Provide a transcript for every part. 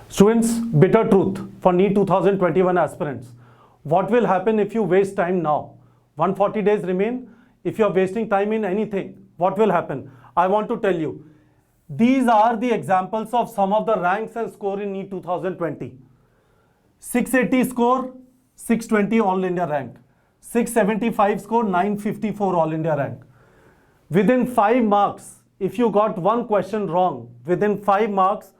Students, bitter truth for NEET 2021 aspirants. What will happen if you waste time now? 140 days remain. If you are wasting time in anything, what will happen? I want to tell you. These are the examples of some of the ranks and score in NEET 2020. 680 score, 620 All India rank. 675 score, 954 All India rank. Within 5 marks, if you got one question wrong, within 5 marks,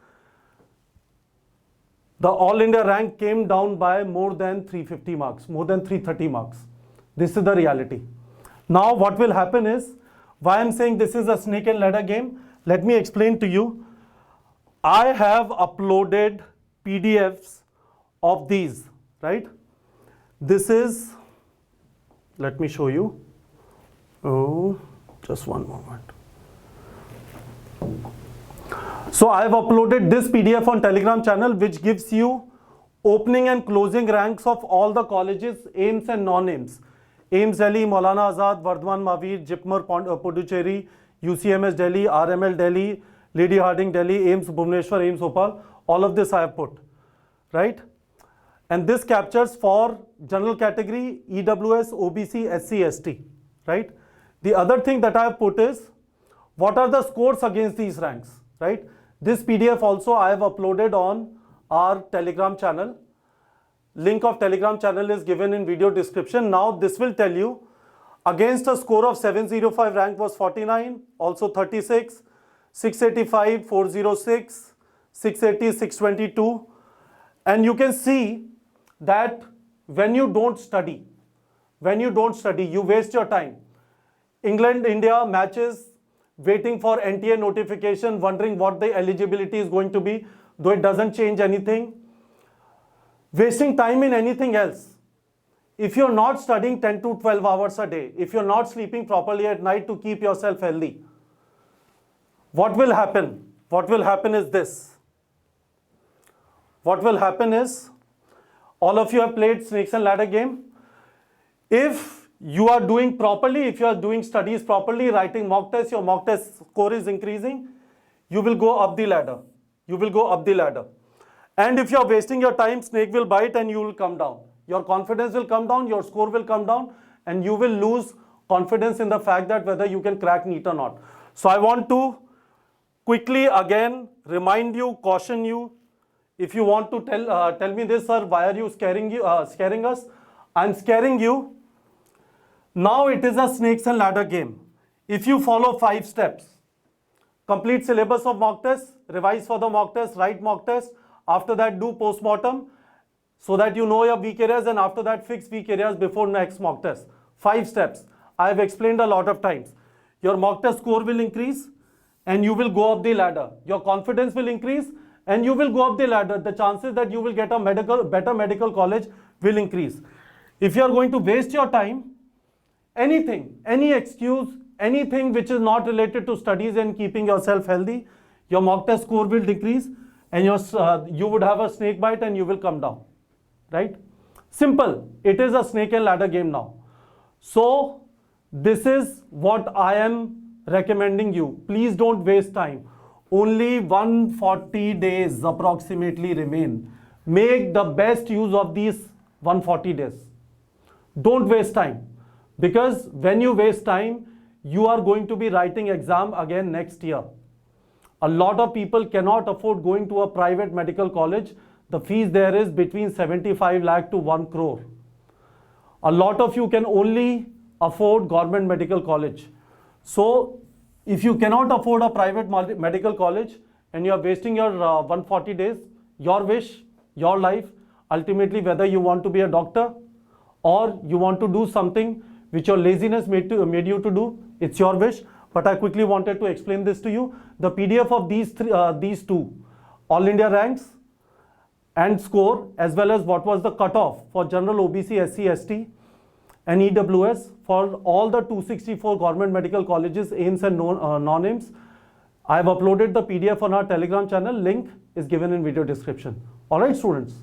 the All India rank came down by more than 350 marks, more than 330 marks. This is the reality. Now what will happen is, why I'm saying this is a snake and ladder game, let me explain to you. I have uploaded PDFs of these, right? This is, let me show you. Oh, just one moment. So I have uploaded this PDF on Telegram channel, which gives you opening and closing ranks of all the colleges, AIIMS and non-AIIMS. AIIMS Delhi, Maulana Azad, Vardhaman Mahavir, Jipmer Puducherry, UCMS Delhi, RML Delhi, Lady Harding Delhi, AIIMS Bhubaneswar, AIIMS Bhopal. All of this I have put, right? And this captures for general category, EWS, OBC, SC, ST, right? The other thing that I have put is, what are the scores against these ranks, right? This PDF also I have uploaded on our Telegram channel. Link of Telegram channel is given in video description. Now this will tell you against a score of 705 rank was 49, also 36, 685, 406, 680, 622. And you can see that when you don't study, you waste your time. England, India matches, waiting for NTA notification, wondering what the eligibility is going to be, though it doesn't change anything. Wasting time in anything else. If you're not studying 10 to 12 hours a day, if you're not sleeping properly at night to keep yourself healthy, what will happen? What will happen is this. What will happen is, all of you have played snakes and ladder game. If you are doing properly, if you are doing studies properly, writing mock tests, your mock test score is increasing, you will go up the ladder. You will go up the ladder. And if you are wasting your time, snake will bite and you will come down. Your confidence will come down, your score will come down, and you will lose confidence in the fact that whether you can crack NEET or not. So I want to quickly again remind you, caution you. If you want to tell me this, sir, why are you scaring us? I'm scaring you. Now it is a snakes and ladder game. If you follow 5 steps, complete syllabus of mock tests, revise for the mock test, write mock test, after that do post-mortem so that you know your weak areas, and after that fix weak areas before next mock test. 5 steps. I have explained a lot of times. Your mock test score will increase and you will go up the ladder. Your confidence will increase and you will go up the ladder. The chances that you will get a better medical college will increase. If you are going to waste your time, anything, any excuse, anything which is not related to studies and keeping yourself healthy, your mock test score will decrease and you would have a snake bite and you will come down, right? Simple. It is a snake and ladder game now. So this is what I am recommending you. Please don't waste time. Only 140 days approximately remain. Make the best use of these 140 days. Don't waste time. Because when you waste time, you are going to be writing exam again next year. A lot of people cannot afford going to a private medical college. The fees there is between 75 lakh to 1 crore. A lot of you can only afford government medical college. So if you cannot afford a private medical college and you are wasting your 140 days, your wish, your life, ultimately whether you want to be a doctor or you want to do something which your laziness made you to do, it's your wish. But I quickly wanted to explain this to you. The PDF of these two, All India ranks and score, as well as what was the cutoff for general OBC, SC, ST and EWS for all the 264 government medical colleges, AIIMS and non-AIIMS. I have uploaded the PDF on our Telegram channel. Link is given in video description. All right, students.